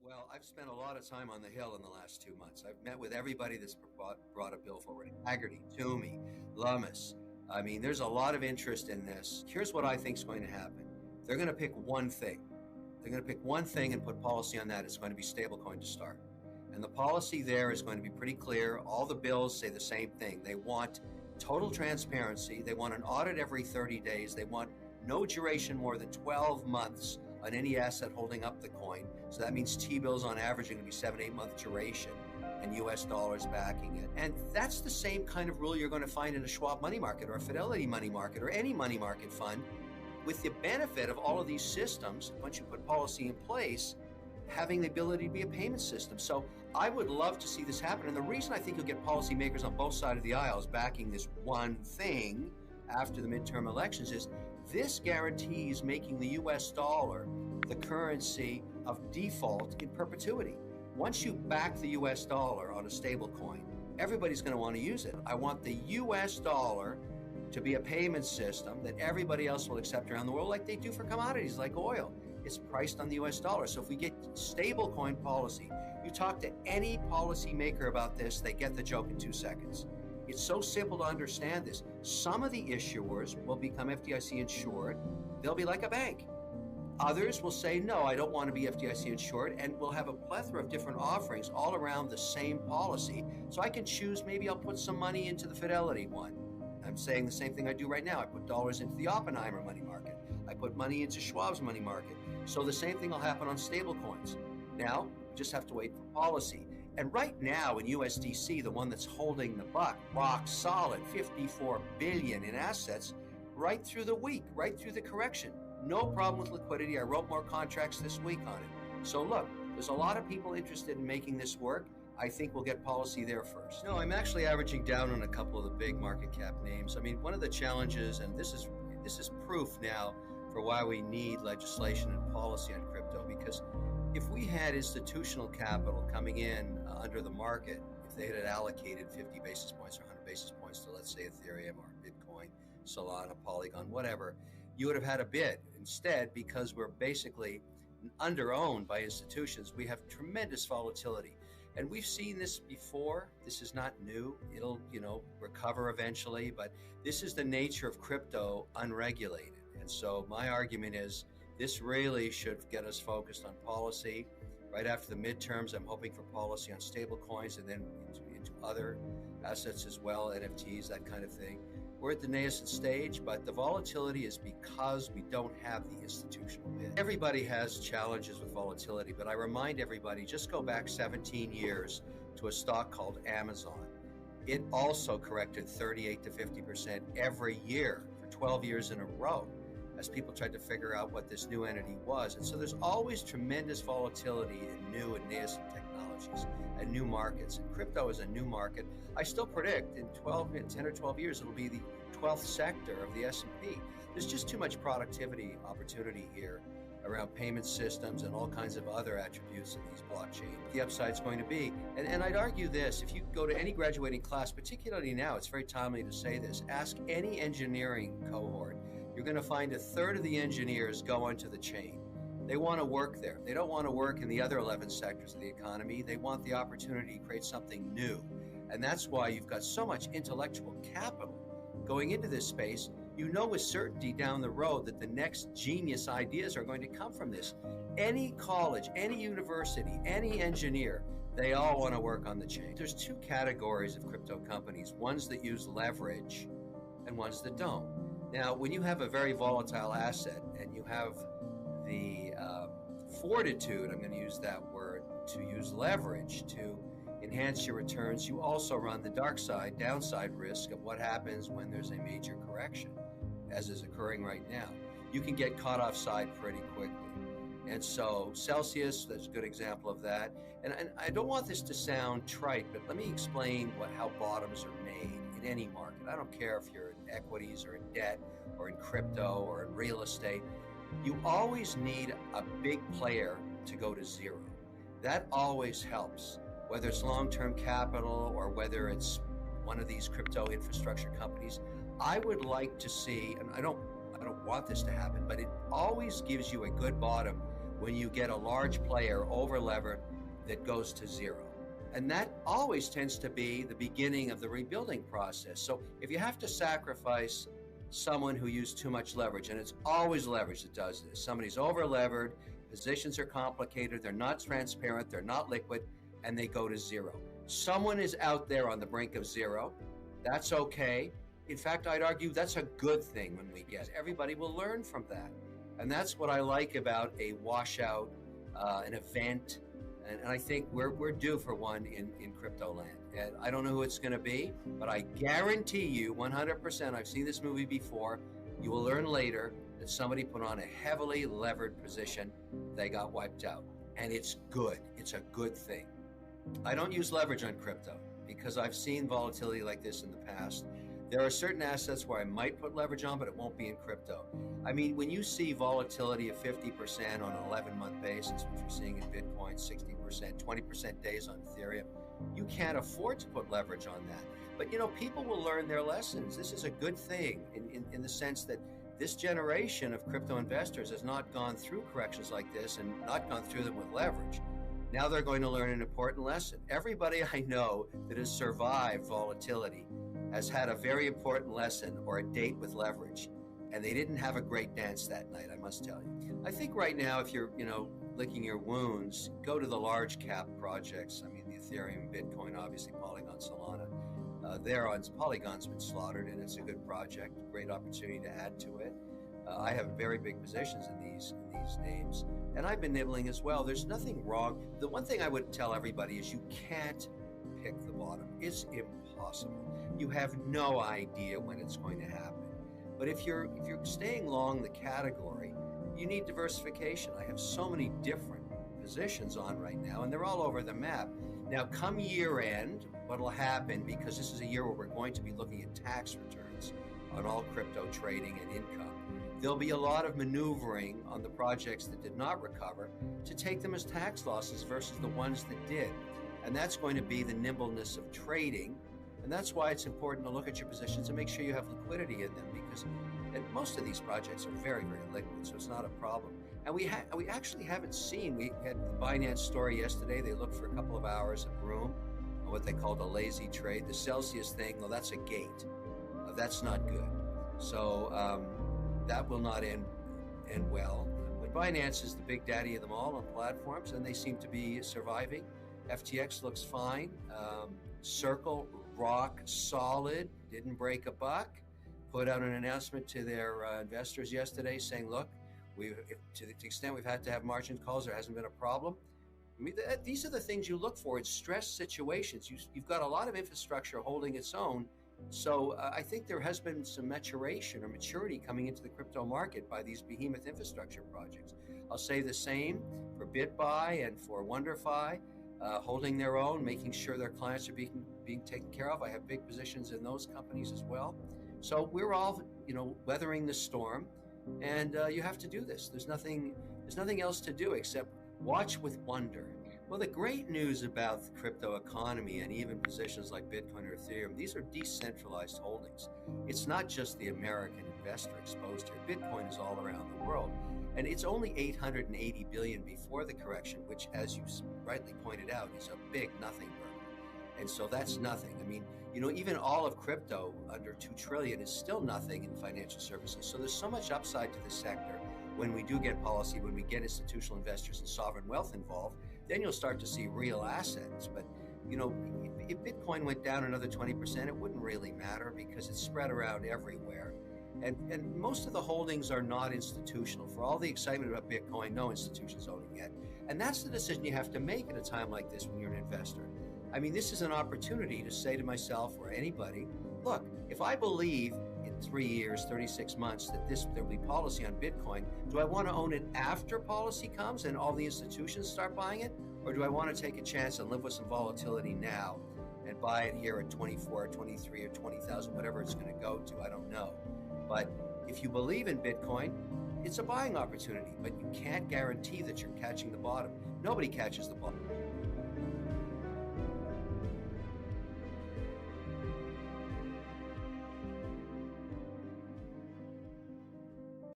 Well, I've spent a lot of time on the Hill in the last 2 months. I've met with everybody that's brought a bill forward. Haggerty, Toomey, Lummis. I mean, there's a lot of interest in this. Here's what I think is going to happen. They're going to pick one thing. They're going to pick one thing and put policy on that. It's going to be stablecoin to start. And the policy there is going to be pretty clear. All the bills say the same thing. They want total transparency. They want an audit every 30 days. They want no duration more than 12 months on any asset holding up the coin. So that means T-bills on average are going to be 7-8 month duration and US dollars backing it. And that's the same kind of rule you're going to find in a Schwab money market or a Fidelity money market or any money market fund, with the benefit of all of these systems, once you put policy in place, having the ability to be a payment system. So I would love to see this happen. And the reason I think you'll get policymakers on both sides of the aisles backing this one thing after the midterm elections is this guarantees making the US dollar the currency of default in perpetuity. Once you back the US dollar on a stable coin, everybody's going to want to use it. I want the US dollar to be a payment system that everybody else will accept around the world, like they do for commodities like oil. It's priced on the US dollar. So if we get stable coin policy, you talk to any policymaker about this, they get the joke in 2 seconds. It's so simple to understand this. Some of the issuers will become FDIC insured. They'll be like a bank. Others will say, no, I don't want to be FDIC insured, and we'll have a plethora of different offerings all around the same policy. So I can choose, maybe I'll put some money into the Fidelity one. I'm saying the same thing I do right now. I put dollars into the Oppenheimer money market. I put money into Schwab's money market. So the same thing will happen on stable coins. Now, just have to wait for policy. And right now in USDC, the one that's holding the buck, rock solid, 54 billion in assets, right through the week, right through the correction. No problem with liquidity. I wrote more contracts this week on it. So look, there's a lot of people interested in making this work. I think we'll get policy there first. No, I'm actually averaging down on a couple of the big market cap names. I mean, one of the challenges, and this is proof now for why we need legislation and policy on crypto, because if we had institutional capital coming in under the market, if they had allocated 50 basis points or 100 basis points to, let's say, Ethereum or Bitcoin, Solana, Polygon, whatever, you would have had a bid. Instead, because we're basically under-owned by institutions, we have tremendous volatility. And we've seen this before. This is not new. It'll, recover eventually, but this is the nature of crypto unregulated. And so my argument is this really should get us focused on policy. Right after the midterms, I'm hoping for policy on stable coins and then into other assets as well, NFTs, that kind of thing. We're at the nascent stage, but the volatility is because we don't have the institutional bid. Everybody has challenges with volatility, but I remind everybody, just go back 17 years to a stock called Amazon. It also corrected 38 to 50% every year for 12 years in a row as people tried to figure out what this new entity was. And so there's always tremendous volatility in new and nascent technologies and new markets. And crypto is a new market. I still predict in 10 or 12 years, it'll be the 12th sector of the S&P. There's just too much productivity opportunity here around payment systems and all kinds of other attributes of these blockchain. The upside's going to be, and I'd argue this, if you go to any graduating class, particularly now, it's very timely to say this, ask any engineering cohort. You're going to find a third of the engineers go onto the chain. They want to work there. They don't want to work in the other 11 sectors of the economy. They want the opportunity to create something new. And that's why you've got so much intellectual capital going into this space. You know with certainty down the road that the next genius ideas are going to come from this. Any college, any university, any engineer, they all want to work on the chain. There's two categories of crypto companies, ones that use leverage and ones that don't. Now, when you have a very volatile asset and you have the fortitude, I'm going to use that word, to use leverage to enhance your returns, you also run the downside risk of what happens when there's a major correction, as is occurring right now. You can get caught offside pretty quickly. And so Celsius, that's a good example of that. And I don't want this to sound trite, but let me explain how bottoms are made in any market. I don't care if you're in equities or in debt or in crypto or in real estate. You always need a big player to go to zero. That always helps, whether it's long-term capital or whether it's one of these crypto infrastructure companies. I would like to see, and I don't want this to happen, but it always gives you a good bottom when you get a large player over levered that goes to zero. And that always tends to be the beginning of the rebuilding process. So if you have to sacrifice someone who used too much leverage, and it's always leverage that does this, somebody's over levered, positions are complicated, they're not transparent, they're not liquid, and they go to zero. Someone is out there on the brink of zero. That's okay. In fact, I'd argue that's a good thing when we get. Everybody will learn from that. And that's what I like about a washout, an event. And I think we're due for one in crypto land. And I don't know who it's going to be, but I guarantee you 100%, I've seen this movie before, you will learn later that somebody put on a heavily levered position, they got wiped out. And it's good. It's a good thing. I don't use leverage on crypto because I've seen volatility like this in the past. There are certain assets where I might put leverage on, but it won't be in crypto. I mean, when you see volatility of 50% on an 11-month basis, which we're seeing in Bitcoin, 60%, 20% days on Ethereum, you can't afford to put leverage on that. But, you know, people will learn their lessons. This is a good thing in the sense that this generation of crypto investors has not gone through corrections like this and not gone through them with leverage. Now they're going to learn an important lesson. Everybody I know that has survived volatility has had a very important lesson or a date with leverage, and they didn't have a great dance that night, I must tell you. I think right now, if you're, licking your wounds, go to the large cap projects. I mean, the Ethereum, Bitcoin, obviously Polygon, Solana. Polygon's been slaughtered, and it's a good project, great opportunity to add to it. I have very big positions in these names, and I've been nibbling as well. There's nothing wrong. The one thing I would tell everybody is you can't pick the bottom. It's impossible. You have no idea when it's going to happen. But if you're staying long the category, you need diversification. I have so many different positions on right now, and they're all over the map. Now, come year end, what'll happen, because this is a year where we're going to be looking at tax returns on all crypto trading and income, there'll be a lot of maneuvering on the projects that did not recover to take them as tax losses versus the ones that did. And that's going to be the nimbleness of trading. And that's why it's important to look at your positions and make sure you have liquidity in them, because most of these projects are very, very liquid, so it's not a problem. And we actually haven't seen, we had the Binance story yesterday. They looked for a couple of hours of room on what they called a lazy trade. The Celsius thing, well, that's a gate. That's not good. So that will not end well. But Binance is the big daddy of them all on platforms, and they seem to be surviving. FTX looks fine. Circle, rock solid, didn't break a buck. Put out an announcement to their investors yesterday saying, look, to the extent we've had to have margin calls, there hasn't been a problem. I mean, these are the things you look for in stress situations. You've got a lot of infrastructure holding its own. So I think there has been some maturation or maturity coming into the crypto market by these behemoth infrastructure projects. I'll say the same for BitBuy and for WonderFi, holding their own, making sure their clients are being taken care of. I have big positions in those companies as well. So we're all, weathering the storm, and you have to do this. There's nothing else to do except watch with wonder. Well, the great news about the crypto economy and even positions like Bitcoin or Ethereum, these are decentralized holdings. It's not just the American investor exposed here. Bitcoin is all around the world. And it's only 880 billion before the correction, which, as you rightly pointed out, is a big nothing burger. And so that's nothing. I mean, even all of crypto under 2 trillion is still nothing in financial services. So there's so much upside to the sector. When we do get policy, when we get institutional investors and sovereign wealth involved, then you'll start to see real assets. But, if Bitcoin went down another 20%, it wouldn't really matter because it's spread around everywhere. And most of the holdings are not institutional. For all the excitement about Bitcoin, no institutions owning it. And that's the decision you have to make at a time like this when you're an investor. I mean, this is an opportunity to say to myself or anybody, look, if I believe in 3 years, 36 months that there'll be policy on Bitcoin, do I want to own it after policy comes and all the institutions start buying it? Or do I want to take a chance and live with some volatility now and buy it here at 24, 23, or 20,000, whatever it's going to go to? I don't know. But if you believe in Bitcoin, it's a buying opportunity, but you can't guarantee that you're catching the bottom. Nobody catches the bottom.